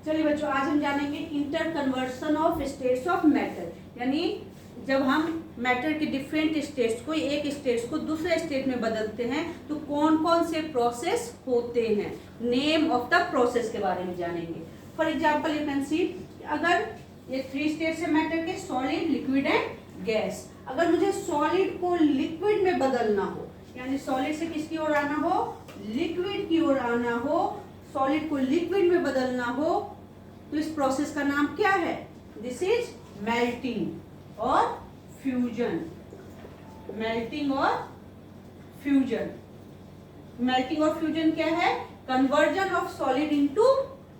चलिए बच्चों, आज हम जानेंगे inter conversion of states of matter, यानी जब हम मैटर के डिफरेंट स्टेट्स को, एक स्टेट्स को दूसरे स्टेट में बदलते हैं तो कौन कौन से प्रोसेस होते हैं। नेम ऑफ द प्रोसेस के बारे में जानेंगे। For example you can see, अगर ये 3 स्टेट्स है मैटर के, सॉलिड, लिक्विड एंड गैस। अगर मुझे सॉलिड को लिक्विड में बदलना हो, यानी सॉलिड से किसकी ओर आना हो, लिक्विड की ओर आना हो, सॉलिड को लिक्विड में बदलना हो, तो इस प्रोसेस का नाम क्या है? दिस इज मेल्टिंग और फ्यूजन। मेल्टिंग और फ्यूजन। मेल्टिंग और फ्यूजन क्या है? Conversion of solid into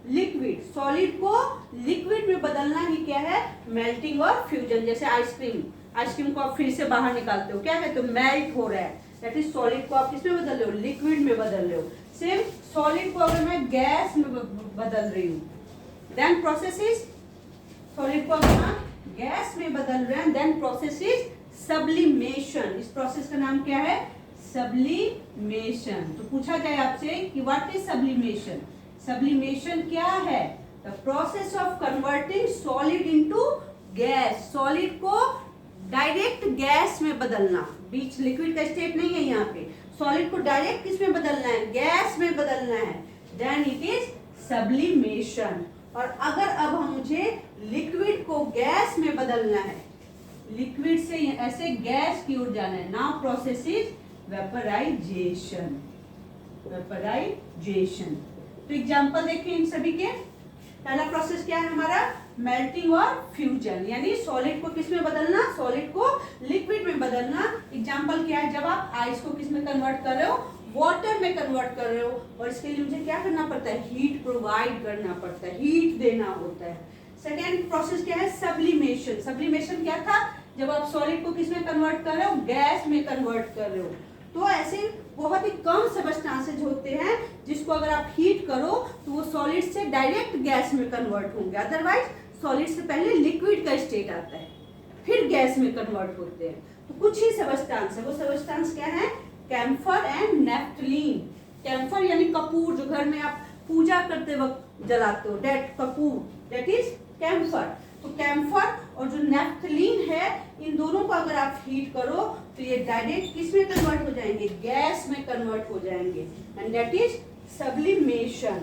liquid. Solid को लिक्विड में बदलना ही क्या है? मेल्टिंग और फ्यूजन। जैसे आइसक्रीम, आइसक्रीम को आप फ्रिज से बाहर निकालते हो, क्या है? तो मेल्ट हो रहा है, दैट इज सॉलिड को आप किसमें बदल रहे हो? लिक्विड में बदल रहे हो। सेम सॉलिड को अगर मैं गैस में बदल रही हूँ, देन प्रोसेस इज, सॉलिड को अगर हम गैस में बदल रहे हैं, देन प्रोसेस इज सब्लिमेशन। इस प्रोसेस का नाम क्या है? सब्लिमेशन। तो पूछा जाए आपसे कि व्हाट इज सब्लिमेशन? सब्लिमेशन क्या है? The process of converting solid into gas. Solid को डायरेक्ट गैस में बदलना, बीच लिक्विड का स्टेट नहीं है यहाँ पे, सॉलिड को डायरेक्ट किस में बदलना है? गैस में बदलना है, देन इट इज सब्लिमेशन। और अगर अब हम मुझे लिक्विड को गैस में बदलना है, लिक्विड से ऐसे गैस की ओर जाना है, now process is vaporisation. Vaporisation. तो एग्जांपल देखिए इन सभी के। पहला प्रोसेस क्या है हमारा? मेल्टिंग और फ्यूजन, यानी सॉलिड को किस में बदलना? सॉलिड को लिक्विड में बदलना। एग्जांपल क्या है? जब आप आइस को किस में कन्वर्ट कर रहे हो? वाटर में कन्वर्ट कर रहे हो, और इसके लिए मुझे क्या करना पड़ता है? हीट प्रोवाइड करना पड़ता है, हीट देना होता है। सेकेंड प्रोसेस क्या है? सब्लिमेशन। सब्लिमेशन क्या था? जब आप सॉलिड को किस में कन्वर्ट कर रहे हो? गैस में कन्वर्ट कर रहे हो। तो ऐसे बहुत ही कम सबस्टांसेज होते हैं जिसको अगर आप हीट करो तो वो सॉलिड से डायरेक्ट गैस में कन्वर्ट होंगे। अदरवाइज सॉलिड से पहले लिक्विड का स्टेट आता है, फिर गैस में कन्वर्ट होते हैं। तो कुछ ही सबस्टांस है, वो सबस्टांस क्या है? Camphor and naphthalene. कैम्फर यानी कपूर, जो घर में आप पूजा करते वक्त जलाते हो, दैट कपूर, दैट इज कैम्फर। तो कैम्फर और जो नेफ्थलीन है, इन दोनों को अगर आप हीट करो तो ये डायरेक्ट किस में कन्वर्ट हो जाएंगे? गैस में कन्वर्ट हो जाएंगे, and that is sublimation.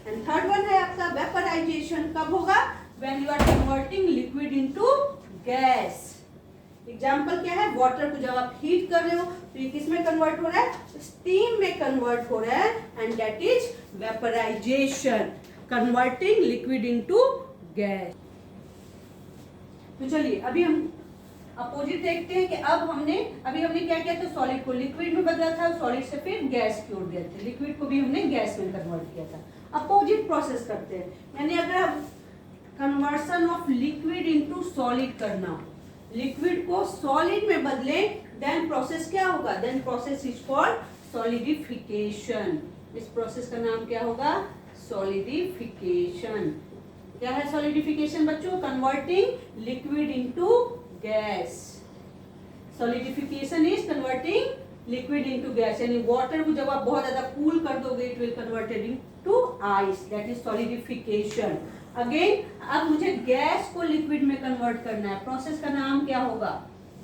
And third one है आपका वेपराइजेशन। कब होगा? When you are converting liquid into gas. Example क्या है? वाटर को जब आप हीट कर रहे हो तो ये किस में कन्वर्ट हो रहा है? स्टीम में कन्वर्ट हो रहा है, and that is vaporization, converting liquid into gas. तो चलिए अभी हम अपोजिट देखते हैं कि अभी हमने क्या किया था? सॉलिड को लिक्विड में बदला था, सॉलिड से फिर गैस की ओर गए थे, लिक्विड को भी हमने गैस में कन्वर्ट किया था। अपोजिट प्रोसेस करते हैं, यानी अगर हम conversion of liquid into solid करना हो, लिक्विड को सॉलिड में बदले, देन प्रोसेस क्या होगा? Then process is called solidification. इस प्रोसेस का नाम क्या होगा? सॉलिडिफिकेशन। क्या है सॉलिडिफिकेशन बच्चों? Converting liquid into gas. Solidification is converting liquid into gas, यानी वाटर को जब आप बहुत ज्यादा कूल कर दोगे, it will converted into ice, that is solidification. Again अब मुझे गैस को लिक्विड में कन्वर्ट करना है, प्रोसेस का नाम क्या होगा?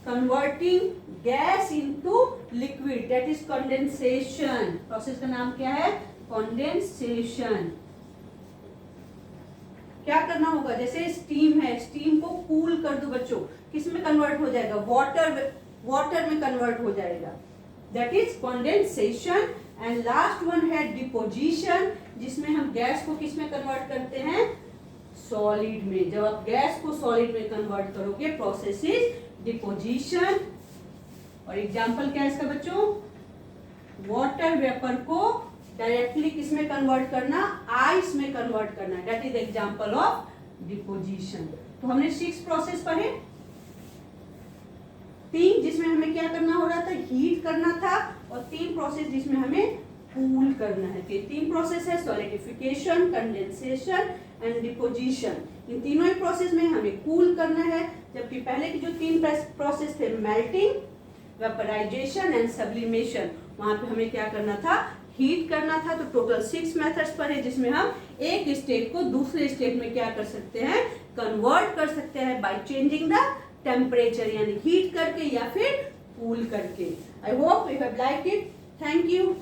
Converting gas into liquid, that is condensation. Process का नाम क्या है? कंडेंसेशन। क्या करना होगा? जैसे स्टीम है, स्टीम को कूल कर दो बच्चों, किस में कन्वर्ट हो जाएगा? वाटर में कन्वर्ट हो जाएगा, that is condensation. And last one है डिपोजिशन, जिसमें हम गैस को किस में कन्वर्ट करते हैं? सॉलिड में। जब आप गैस को सॉलिड में कन्वर्ट करोगे, प्रोसेस इज डिपोजिशन। और एग्जांपल क्या है इसका बच्चों? वाटर वेपर को डायरेक्टली किस में कन्वर्ट करना? आइस में कन्वर्ट करना, that is example of deposition. तो हमने 6 प्रोसेस पढ़े, 3 जिसमें हमें क्या करना हो रहा था? हीट करना था, और 3 प्रोसेस जिसमें हमें कूल करना है। तो 3 प्रोसेस है, सॉलिडिफिकेशन, कंडेंसेशन एंड डिपोजिशन। इन तीनों ही प्रोसेस में हमें कूल करना है, जबकि पहले की जो 3 प्रोसेस थे, मेल्टिंग, वेपराइजेशन एंड सब्लिमेशन, वहां पे हमें क्या करना था? हीट करना था। तो टोटल 6 मेथड्स पढ़े, जिसमें हम एक स्टेट को दूसरे स्टेट में क्या कर सकते हैं, कन्वर्ट कर सकते हैं बाय चेंजिंग द टेम्परेचर, यानी हीट करके या फिर कूल करके। I hope you have like it. Thank you.